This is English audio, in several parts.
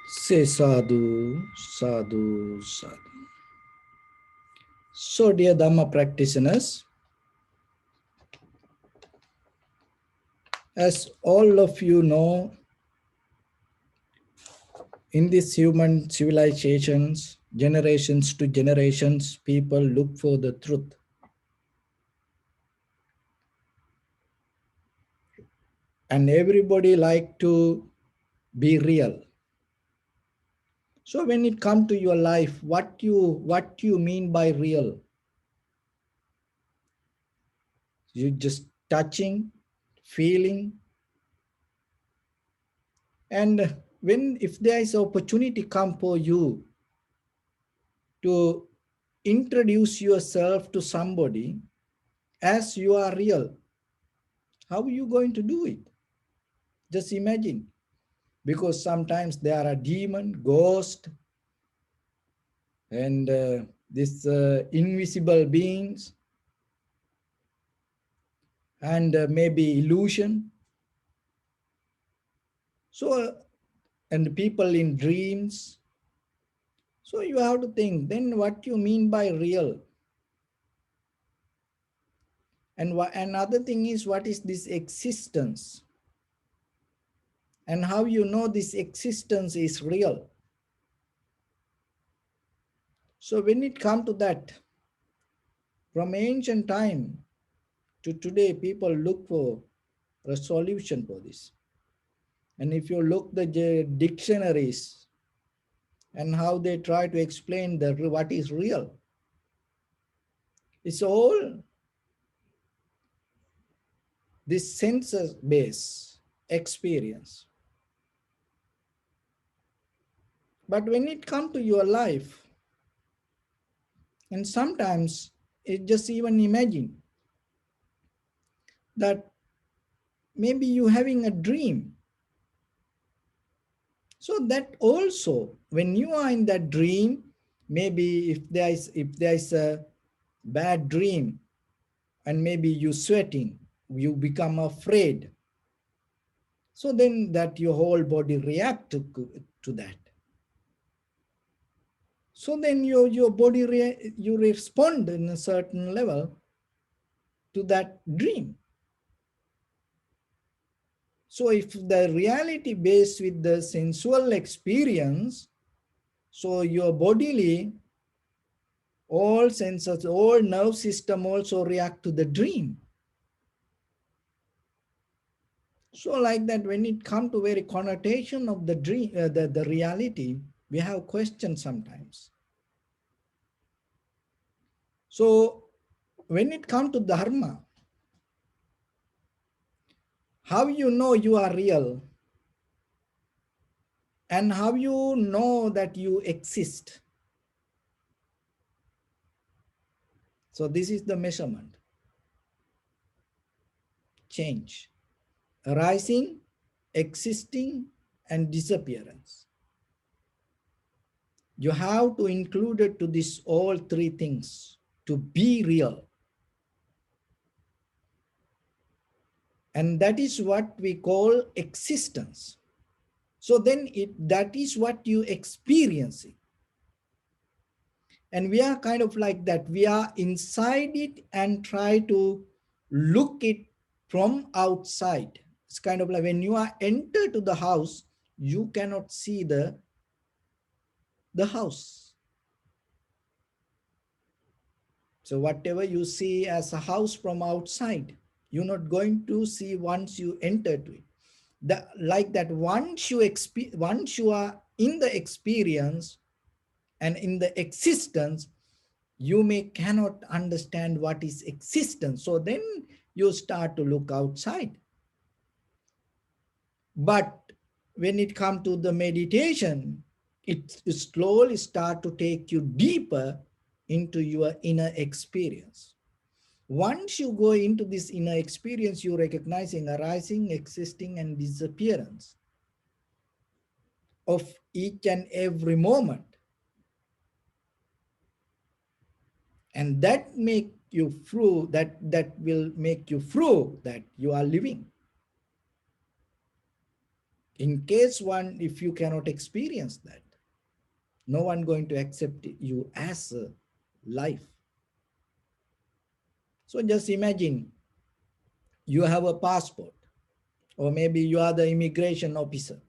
Say sadhu, sadhu, sadhu. So, dear Dharma practitioners, as all of you know, in these human civilizations, generations to generations, people look for the truth. And everybody like to be real. So when it comes to your life, what you mean by real? You just touching, feeling, and when if there is opportunity come for you to introduce yourself to somebody as you are real, how are you going to do it? Just imagine, because sometimes there are demon, ghost, and these invisible beings, and maybe illusion. So, and people in dreams. So you have to think, then what you mean by real? And another thing is, what is this existence? And how you know this existence is real? So when it comes to that, from ancient time to today, people look for a solution for this. And if you look the dictionaries and how they try to explain what is real, it's all this senses-based experience. But when it comes to your life, and sometimes it just even imagine that maybe you having a dream. So that also, when you are in that dream, maybe if there is a bad dream, and maybe you sweating, you become afraid. So then that your whole body react to that. So then your body you respond in a certain level to that dream. So if the reality based with the sensual experience, so your bodily, all senses, all nerve system also react to the dream. So like that, when it comes to very connotation of the dream, the reality, we have questions sometimes. So when it comes to Dharma, how you know you are real, and how you know that you exist. So this is the measurement. Change, arising, existing, and disappearance. You have to include it to this all three things to be real. And that is what we call existence. So then that is what you experiencing. And we are kind of like that. We are inside it and try to look it from outside. It's kind of like when you are enter to the house, you cannot see the house. So whatever you see as a house from outside, you're not going to see once you enter to it. Like that, once you are in the experience and in the existence, you cannot understand what is existence. So then you start to look outside. But when it comes to the meditation, it slowly start to take you deeper into your inner experience. Once you go into this inner experience, you recognizing arising, existing, and disappearance of each and every moment. And that make you through, that will make you through that you are living. In case one, if you cannot experience that, no one going to accept you as a life. So just imagine you have a passport, or maybe you are the immigration officer.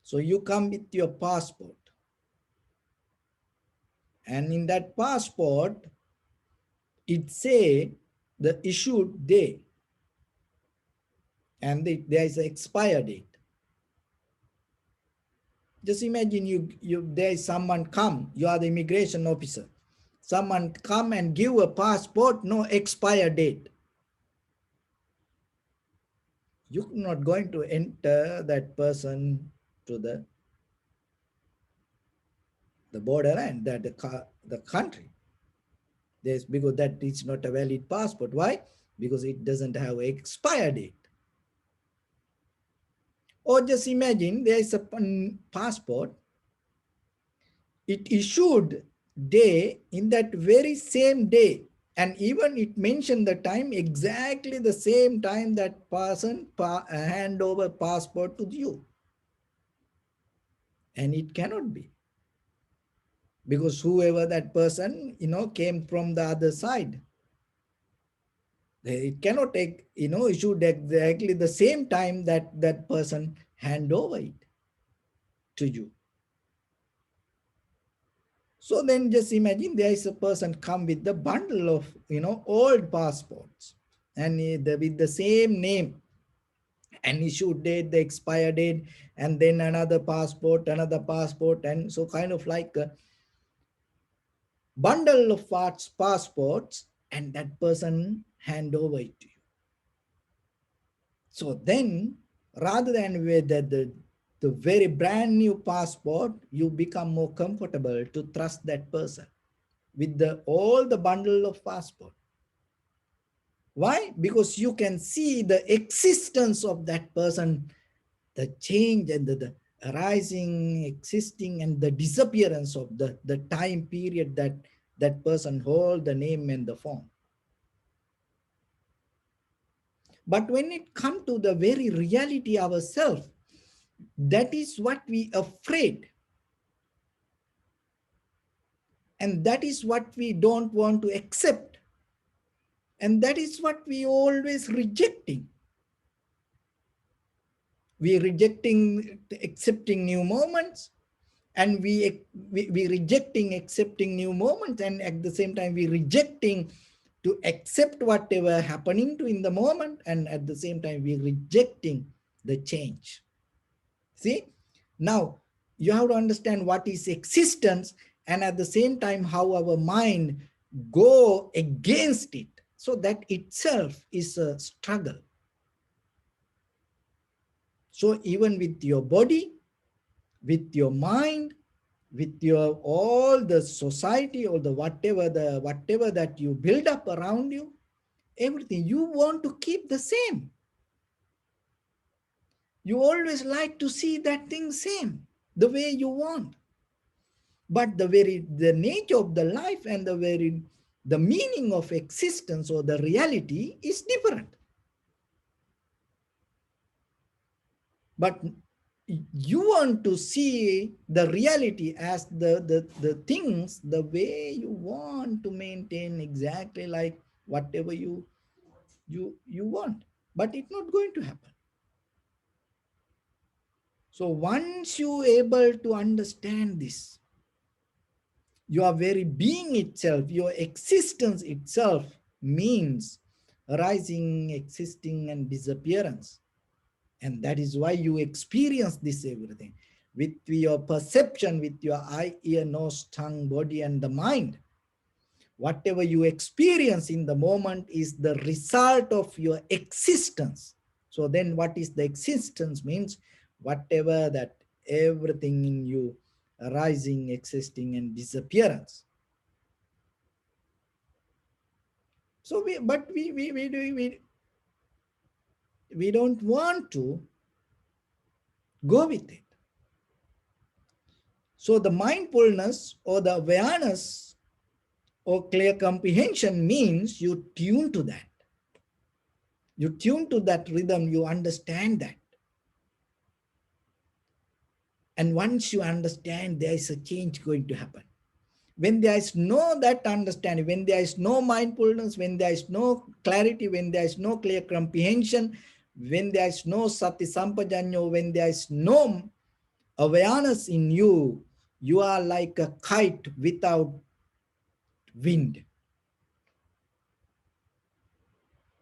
So you come with your passport, and in that passport, it say the issued day, and there is an expire date. Just imagine there is someone come, you are the immigration officer. Someone come and give a passport, no expire date. You're not going to enter that person to the border and the country. There's, because that is not a valid passport. Why? Because it doesn't have an expire date. Or just imagine there is a passport, it issued day in that very same day, and even it mentioned the time, exactly the same time that person hand over passport to you. And it cannot be, because whoever that person, came from the other side, it cannot take, issued exactly the same time that that person hand over it to you. So then just imagine there is a person come with the bundle of, old passports, and with the same name and issue date, the expire date, and then another passport, and so kind of like a bundle of passports, and that person hand over it to you. So then, rather than with the very brand new passport, you become more comfortable to trust that person with all the bundle of passport. Why? Because you can see the existence of that person, the change and the arising, existing, and the disappearance of the time period that that person hold the name and the form. But when it comes to the very reality ourselves, that is what we afraid. And that is what we don't want to accept. And that is what we always rejecting. We rejecting accepting new moments, and we rejecting accepting new moments, and at the same time we rejecting to accept whatever happening to in the moment, and at the same time we rejecting the change. See, now you have to understand what is existence, and at the same time how our mind go against it. So that itself is a struggle. So even with your body, with your mind, with your all the society, or the whatever that you build up around you, everything you want to keep the same. You always like to see that thing same, the way you want. But the nature of the life and the meaning of existence or the reality is different. But you want to see the reality as the things the way you want to maintain, exactly like whatever you want, but it's not going to happen. So once you able to understand this, your very being itself, your existence itself means arising, existing, and disappearance. And that is why you experience this everything with your perception, with your eye, ear, nose, tongue, body, and the mind. Whatever you experience in the moment is the result of your existence. So then what is the existence means? Whatever that everything in you arising, existing, and disappearance. So we don't want to go with it. So the mindfulness or the awareness or clear comprehension means you tune to that. You tune to that rhythm, you understand that. And once you understand, there is a change going to happen. When there is no that understanding, when there is no mindfulness, when there is no clarity, when there is no clear comprehension, when there is no sati sampajanyo, when there is no awareness in you, you are like a kite without wind.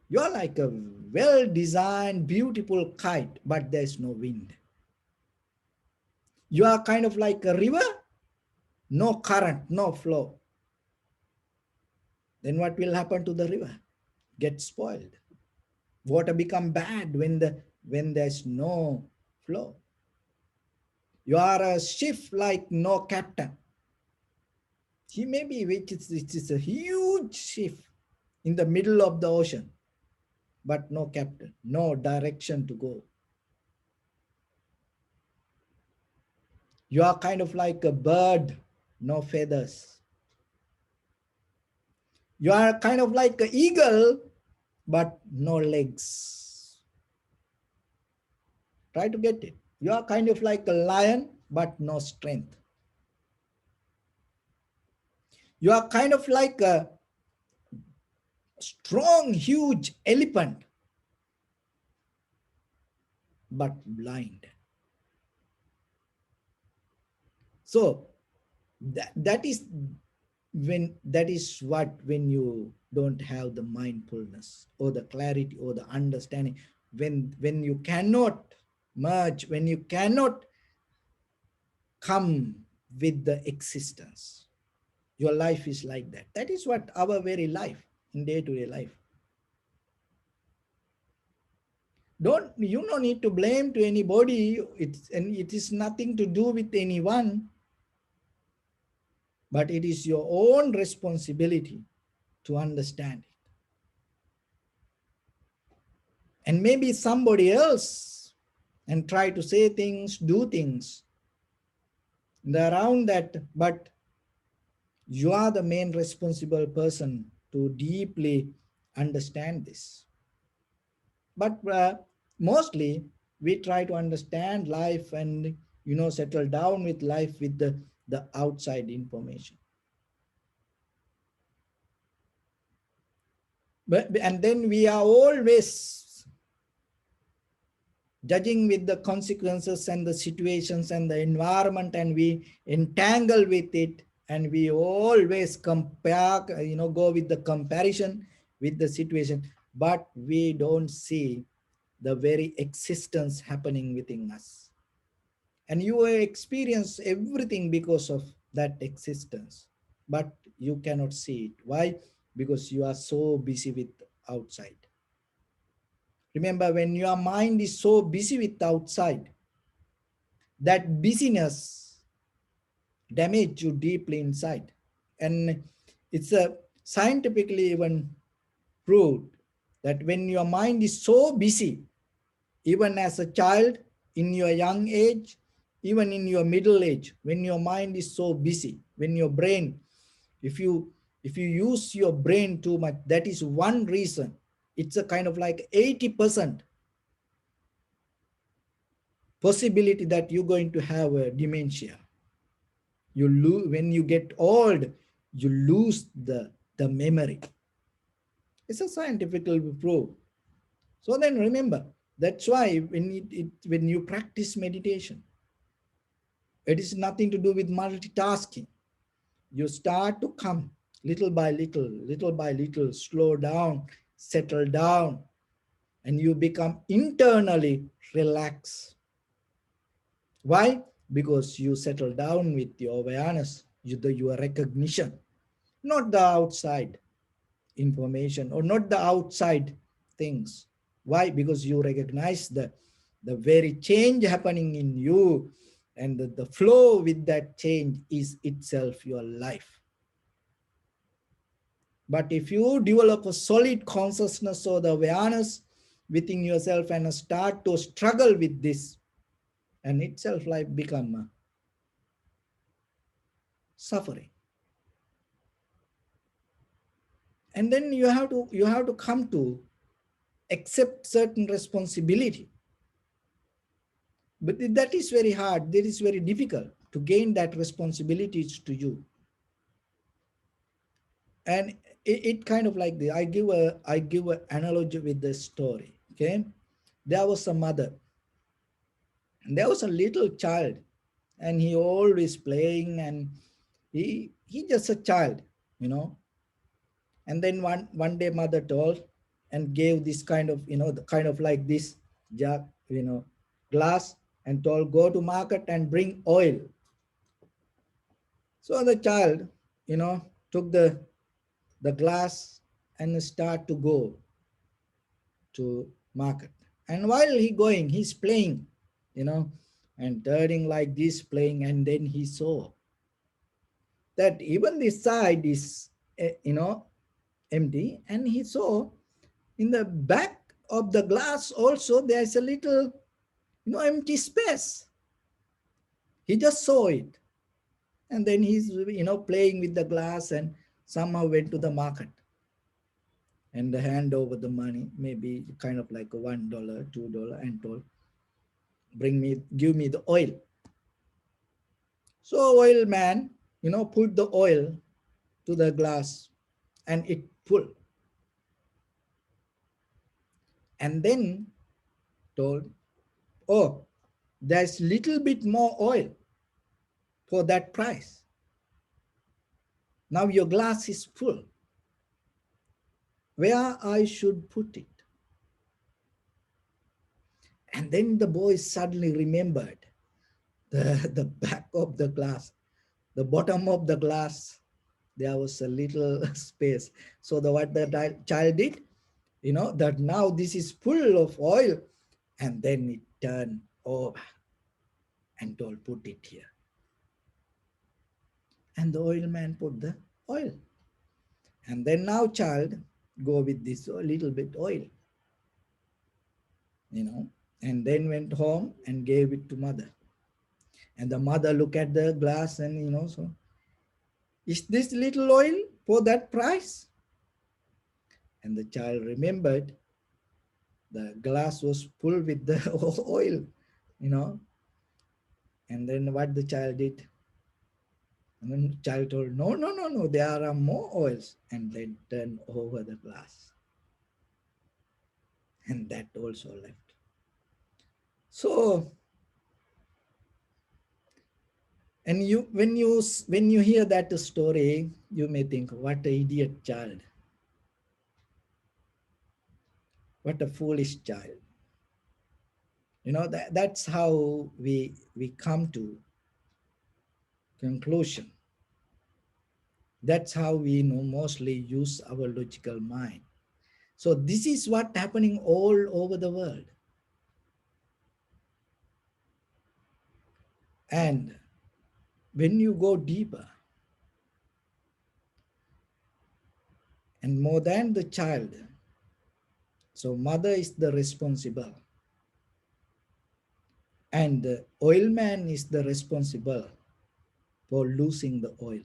You are like a well-designed, beautiful kite, but there is no wind. You are kind of like a river, no current, no flow. Then what will happen to the river? Get spoiled. Water become bad when there's no flow. You are a ship like no captain. He may be, which is, it is a huge ship in the middle of the ocean, but no captain, no direction to go. You are kind of like a bird, no feathers. You are kind of like an eagle, but no legs. Try to get it. You are kind of like a lion, but no strength. You are kind of like a strong, huge elephant, but blind. So that is when you don't have the mindfulness or the clarity or the understanding, when you cannot merge, when you cannot come with the existence. Your life is like that. That is what our very life in day-to-day life. You don't need to blame to anybody. It is nothing to do with anyone, but it is your own responsibility to understand it. And maybe somebody else and try to say things, do things around that, but you are the main responsible person to deeply understand this. But mostly we try to understand life and settle down with life with the outside information. And then we are always judging with the consequences and the situations and the environment, and we entangle with it, and we always compare, go with the comparison with the situation, but we don't see the very existence happening within us. And you experience everything because of that existence, but you cannot see it. Why? Because you are so busy with outside. Remember, when your mind is so busy with outside, that busyness damage you deeply inside. And it's a scientifically even proved that when your mind is so busy, even as a child, in your young age, even in your middle age, when your mind is so busy, when your brain, if you use your brain too much, that is one reason. It's a kind of like 80% possibility that you're going to have a dementia. You lose when you get old, you lose the memory. It's a scientific proof. So then remember, that's why when you practice meditation, it is nothing to do with multitasking. You start to come little by little, slow down, settle down, and you become internally relaxed. Why? Because you settle down with your awareness, your recognition, not the outside information or not the outside things. Why? Because you recognize the very change happening in you, and the flow with that change is itself your life. But if you develop a solid consciousness or the awareness within yourself and start to struggle with this, and itself life become suffering. And then you have to come to accept certain responsibility. But that is very hard. That is very difficult to gain that responsibilities to you. And it kind of like the I give a analogy with the story. Okay, there was a mother. And there was a little child, and he always playing, and he just a child, you know. And then one day mother told and gave this kind of, the kind of like this jug, glass, and told, go to market and bring oil. So the child, took the glass and start to go to market. And while he going, he's playing, you know, and turning like this, playing, and then he saw that even this side is, empty, and he saw in the back of the glass also there's a little, empty space. He just saw it, and then he's, playing with the glass, and somehow went to the market and hand over the money, maybe kind of like a $1, $2, and told, give me the oil. So oil man, put the oil to the glass, and it pulled, and then told, oh, there's little bit more oil for that price. Now your glass is full. Where I should put it? And then the boy suddenly remembered the back of the glass, the bottom of the glass, there was a little space. So what the child did, that now this is full of oil, and then it turned over and told, put it here. And the oil man put the oil. And then now child go with this little bit oil, and then went home and gave it to mother. And the mother looked at the glass and, so, is this little oil for that price? And the child remembered the glass was full with the oil, you know. And then what the child did? And then the child told, no, no, no, no, there are more oils. And then turned over the glass. And that also left. So, and when you hear that story, you may think, what an idiot child. What a foolish child. That's how we come to conclusion. That's how we mostly use our logical mind. So this is what happening all over the world. And when you go deeper, and more than the child, so mother is the responsible, and the oil man is the responsible for losing the oil.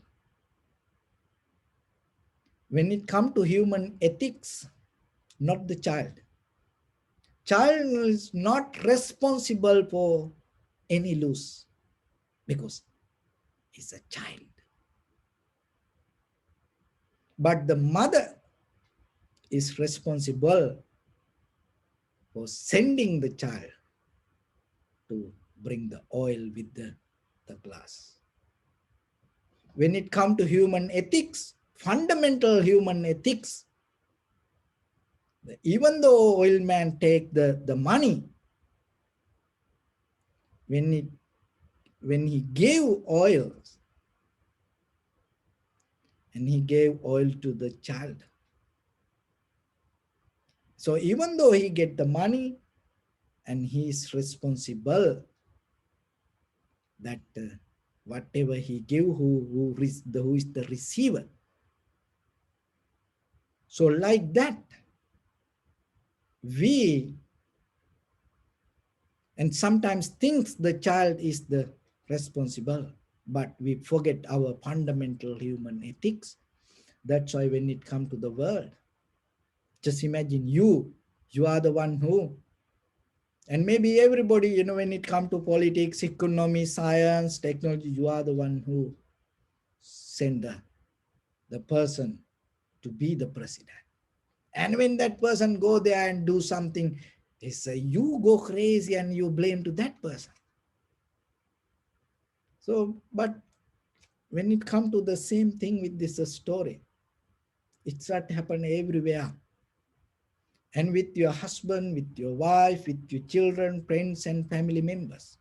When it comes to human ethics, not the child. Child is not responsible for any loss because he's a child. But the mother is responsible for sending the child to bring the oil with the glass. When it comes to human ethics, fundamental human ethics, even though oil man take the money, when he gave oil, and he gave oil to the child. So even though he get the money, and he is responsible that whatever he give, who is the receiver. So like that, we and sometimes thinks the child is the responsible, but we forget our fundamental human ethics. That's why when it comes to the world, just imagine you are the one who And maybe everybody, when it comes to politics, economy, science, technology, you are the one who send the person to be the president. And when that person go there and do something, they say you go crazy and you blame to that person. So, but when it come to the same thing with this story, it's not happen everywhere. And with your husband, with your wife, with your children, friends, and family members.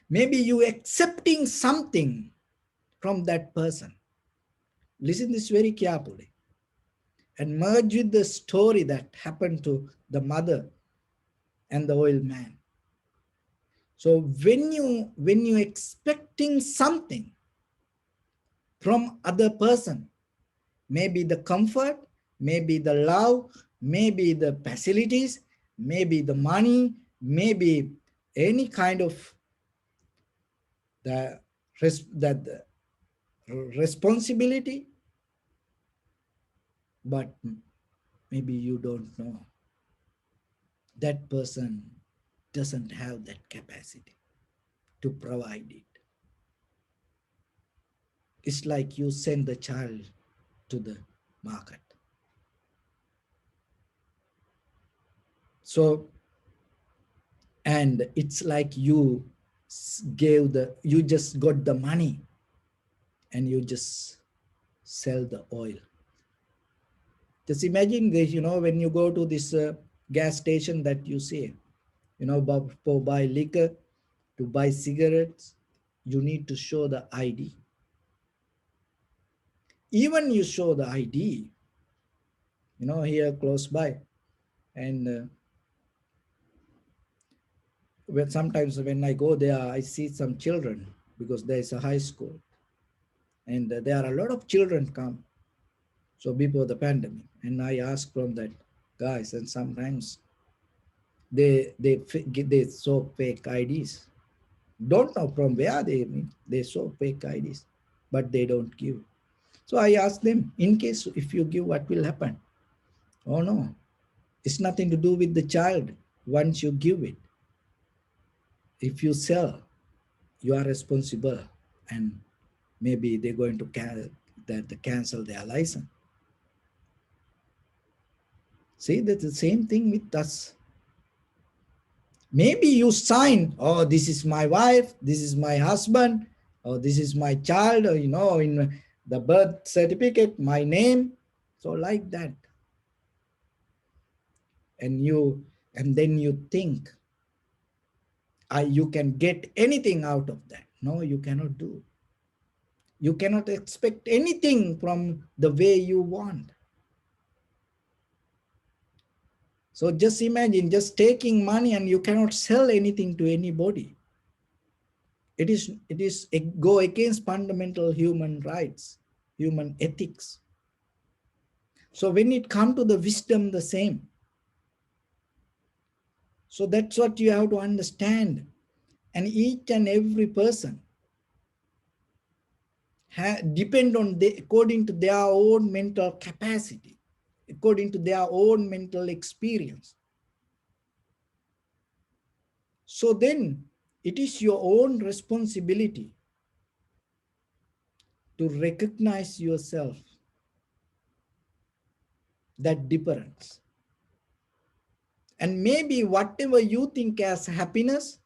Maybe you accepting something from that person. Listen this very carefully and merge with the story that happened to the mother and the old man. So when you expecting something from other person, maybe the comfort, maybe the love, maybe the facilities, maybe the money, maybe any kind of the that the responsibility, but maybe you don't know that person doesn't have that capacity to provide it. It's like you send the child to the market. So, and it's like you just got the money and you just sell the oil. Just imagine this, when you go to this gas station that you see, for buy liquor, to buy cigarettes, you need to show the ID. Even you show the ID, here close by. And sometimes when I go there, I see some children because there is a high school. And there are a lot of children come. So before the pandemic, and I ask from that guys, and sometimes they show fake IDs. Don't know from where they show fake IDs, but they don't give. So I ask them, in case if you give, what will happen? Oh no, it's nothing to do with the child. Once you give it, if you sell, you are responsible, and maybe they're going to cancel their license. See, that's the same thing with us. Maybe you sign, oh, this is my wife, this is my husband, or this is my child, or in the birth certificate, my name. So like that. And then you think, you can get anything out of that. No, you cannot do. You cannot expect anything from the way you want. So just imagine just taking money and you cannot sell anything to anybody. It is go against fundamental human rights, human ethics. So when it comes to the wisdom, the same. So that's what you have to understand. And each and every person depend on according to their own mental capacity, according to their own mental experience. So then it is your own responsibility to recognize yourself, that difference. And maybe whatever you think as happiness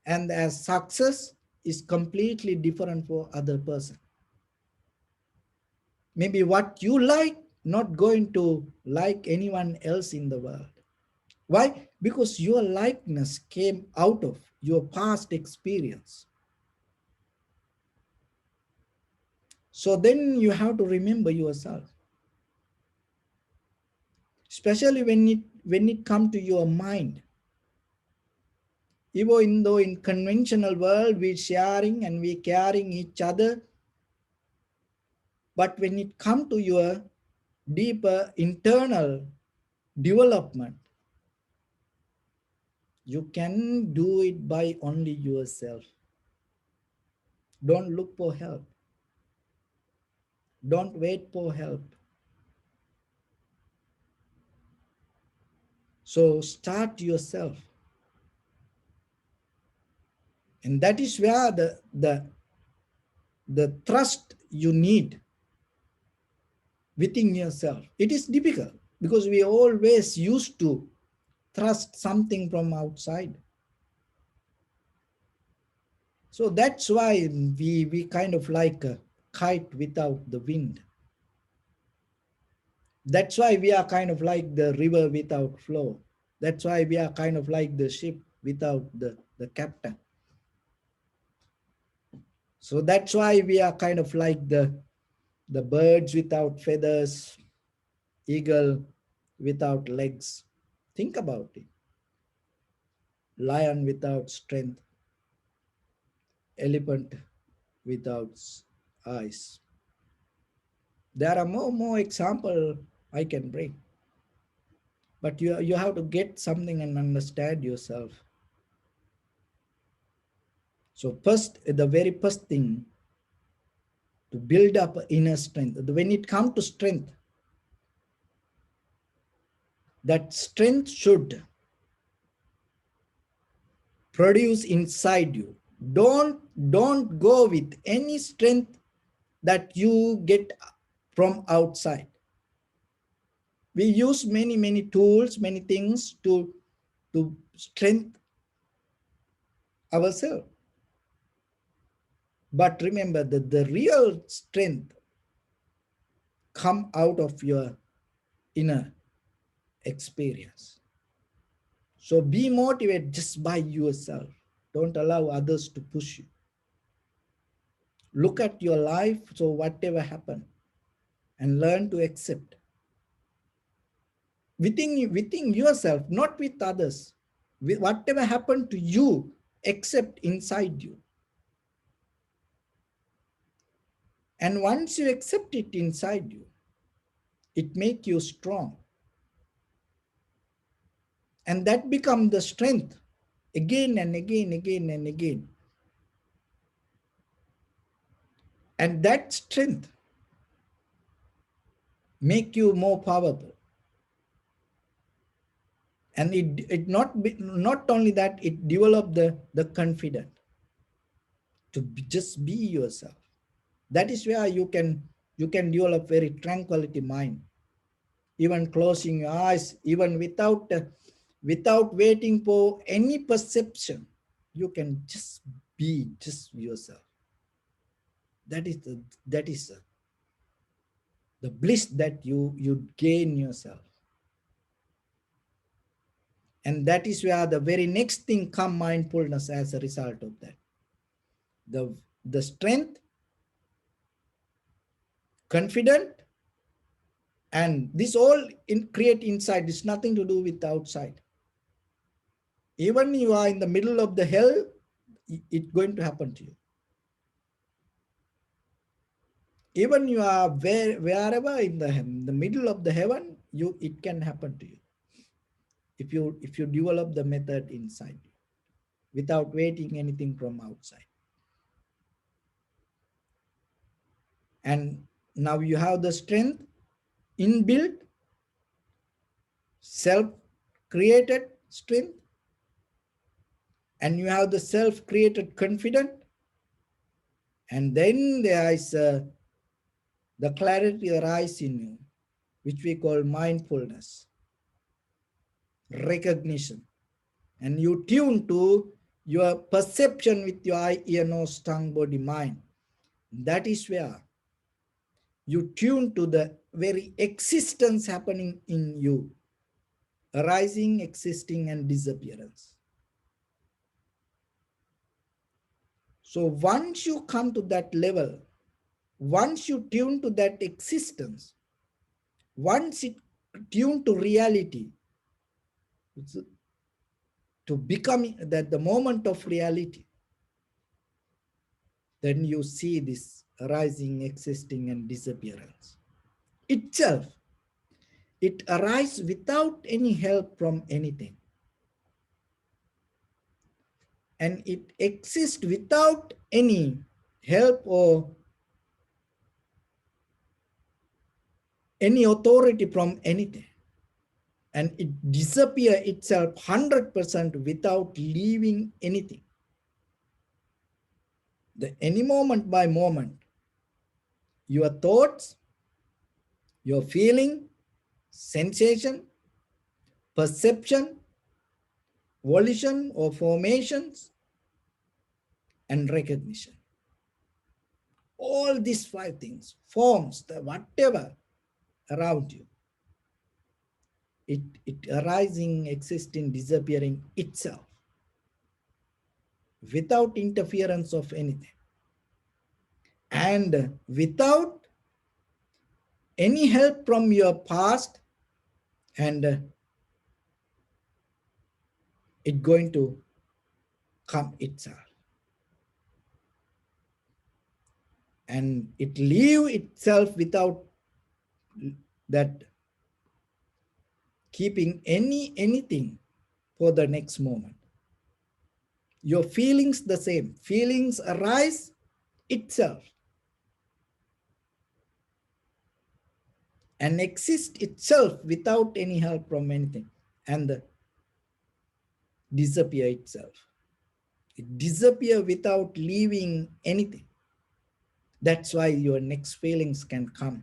and as success is completely different for other person. Maybe what you like, not going to like anyone else in the world. Why? Because your likeness came out of your past experience. So then you have to remember yourself. Especially when it comes to your mind. Even though in conventional world we sharing and we caring each other, but when it comes to your deeper internal development, you can do it by only yourself. Don't look for help. Don't wait for help. So start yourself. And that is where the trust you need within yourself. It is difficult because we always used to trust something from outside. So that's why we kind of like a kite without the wind. That's why we are kind of like the river without flow. That's why we are kind of like the ship without the captain. So that's why we are kind of like the birds without feathers, eagle without legs. Think about it. Lion without strength, elephant without eyes. There are more example I can bring. But you have to get something and understand yourself. So first, the very first thing to build up inner strength. When it comes to strength, that strength should produce inside you. Don't go with any strength that you get from outside. We use many tools, many things to strengthen ourselves. But remember that the real strength come out of your inner experience. So be motivated just by yourself. Don't allow others to push you. Look at your life, so whatever happened, and learn to accept. Within yourself, not with others. Whatever happened to you, accept inside you. And once you accept it inside you, it makes you strong. And that becomes the strength again and again, again and again. And that strength make you more powerful. And not only that, it develop the confidence to just be yourself. That is where you can develop very tranquility mind, even closing your eyes, even without waiting for any perception. You can just be just yourself. That is the bliss that you gain yourself. And that is where the very next thing come mindfulness as a result of that. The strength, confident, and this all create inside. It's nothing to do with the outside. Even you are in the middle of the hell, it's going to happen to you. Even you are wherever in the middle of the heaven, it can happen to you. If you develop the method inside you without waiting anything from outside. And now you have the strength inbuilt, self-created strength, and you have the self-created confidence, and then there is the clarity arise in you, which we call mindfulness, recognition, and you tune to your perception with your eye, ear, nose, tongue, body, mind. That is where you tune to the very existence happening in you, arising, existing, and disappearance. So once you come to that level, once you tune to that existence, once it tune to reality, to become that the moment of reality, then you see this arising, existing, and disappearance. Itself, it arises without any help from anything. And it exists without any help or any authority from anything. And it disappears itself 100% without leaving anything. Any moment by moment, your thoughts, your feeling, sensation, perception, volition or formations, and recognition. All these five things, forms, the whatever around you, it arising, existing, disappearing itself without interference of anything and without any help from your past, and it going to come itself, and it leave itself without that keeping anything for the next moment. Your feelings the same, feelings arise itself and exist itself without any help from anything, and disappear itself. It disappear without leaving anything. That's why your next feelings can come,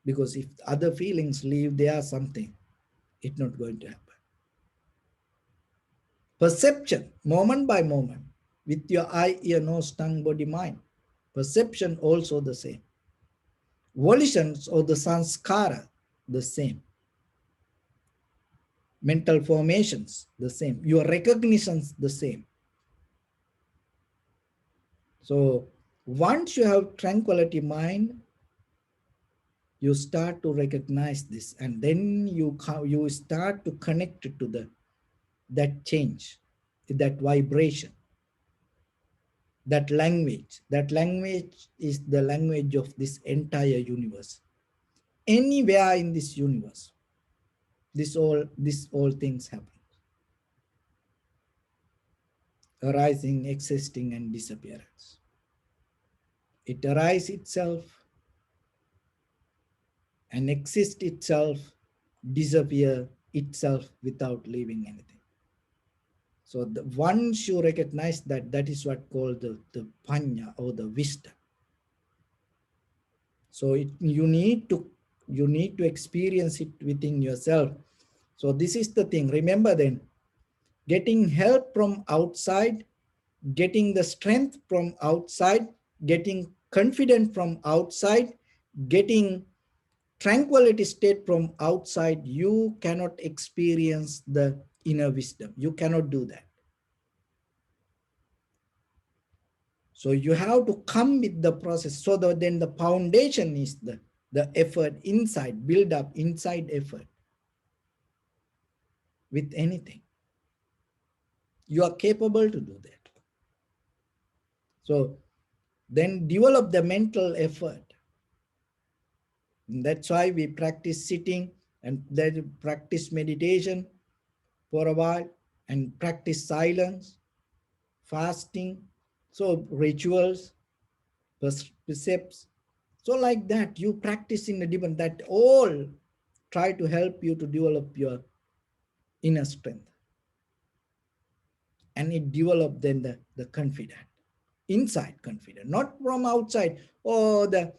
because if other feelings leave, they are something, it's not going to happen. Perception, moment by moment, with your eye, ear, nose, tongue, body, mind. Perception also the same. Volitions or the sanskara, the same. Mental formations, the same. Your recognitions, the same. So once you have tranquility mind, you start to recognize this, and then you start to connect to that change, that vibration, that language. That language is the language of this entire universe. Anywhere in this universe, this all things happen. Arising, existing, and disappearance. It arises itself and exists itself, disappear itself without leaving anything. So once you recognize that, that is what called the panya or the wisdom. So you need to experience it within yourself. So this is the thing. Remember then, getting help from outside, getting the strength from outside, getting confident from outside, getting tranquility state from outside, you cannot experience the inner wisdom. You cannot do that. So you have to come with the process. So that then the foundation is the effort inside, build up inside effort with anything. You are capable to do that. So then develop the mental effort. And that's why we practice sitting, and then practice meditation for a while, and practice silence, fasting, so rituals, precepts. So like that, you practice in a different, that all try to help you to develop your inner strength. And it develop then the confident, inside confident, not from outside. Oh, the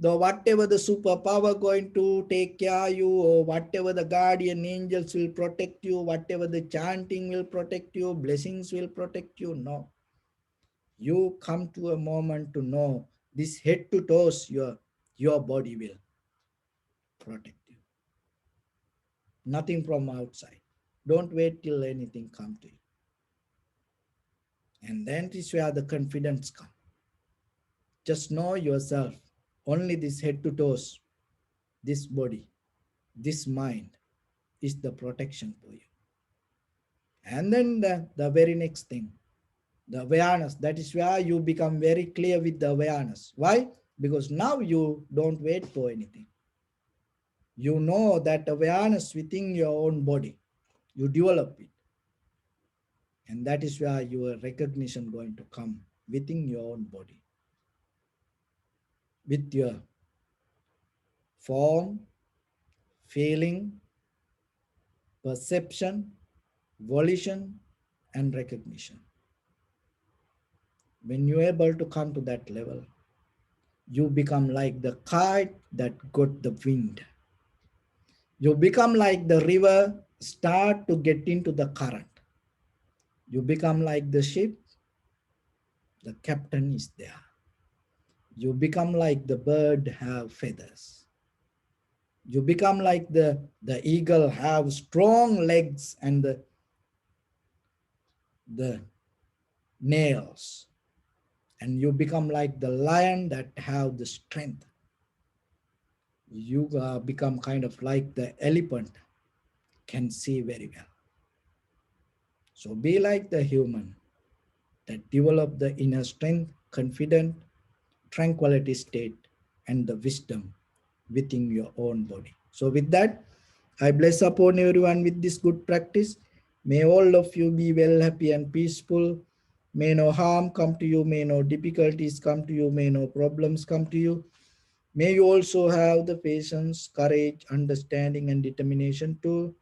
whatever the superpower going to take care of you, or whatever the guardian angels will protect you, whatever the chanting will protect you, blessings will protect you. No. You come to a moment to know this head to toes, your body will protect you. Nothing from outside. Don't wait till anything come to you. And then is where the confidence comes. Just know yourself. Only this head to toes, this body, this mind is the protection for you. And then the very next thing, the awareness. That is where you become very clear with the awareness. Why? Because now you don't wait for anything. You know that awareness within your own body. You develop it. And that is where your recognition going to come within your own body. With your form, feeling, perception, volition, and recognition. When you're able to come to that level, you become like the kite that got the wind. You become like the river, start to get into the current. You become like the ship, the captain is there. You become like the bird have feathers. You become like the eagle have strong legs and the nails. And you become like the lion that have the strength. You become kind of like the elephant, can see very well. So be like the human that develop the inner strength, confident, tranquility state, and the wisdom within your own body. So with that, I bless upon everyone with this good practice. May all of you be well, happy, and peaceful. May no harm come to you, may no difficulties come to you, may no problems come to you. May you also have the patience, courage, understanding, and determination to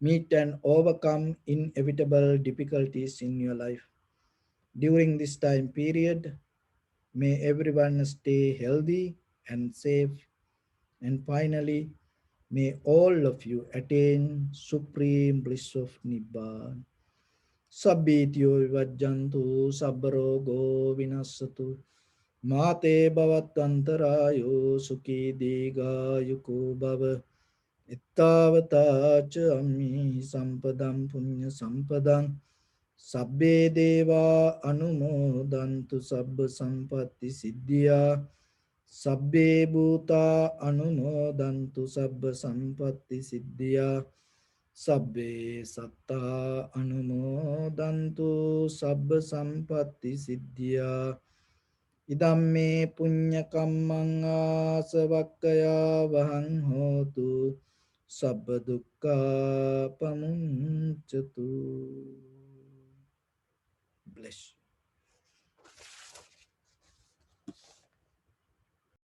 meet and overcome inevitable difficulties in your life. During this time period, may everyone stay healthy and safe. And finally, may all of you attain supreme bliss of Nibbana. Sabbityo vivajjantu sabbarogo vinasatu. Mate bhavatantarayo sukhi diga yuko bhava. Ittavata cha ammi sampadam punya sampadam. Sabbe deva anumodantu sabba sampatti siddhya. Sabbe bhuta anumodantu sabba sampatti siddhya. Sabbe satta anumodantu sabba sampatti siddhya. Idamme punya kammang asavakkaya vahang hotu sabba dukkha pamuncatu.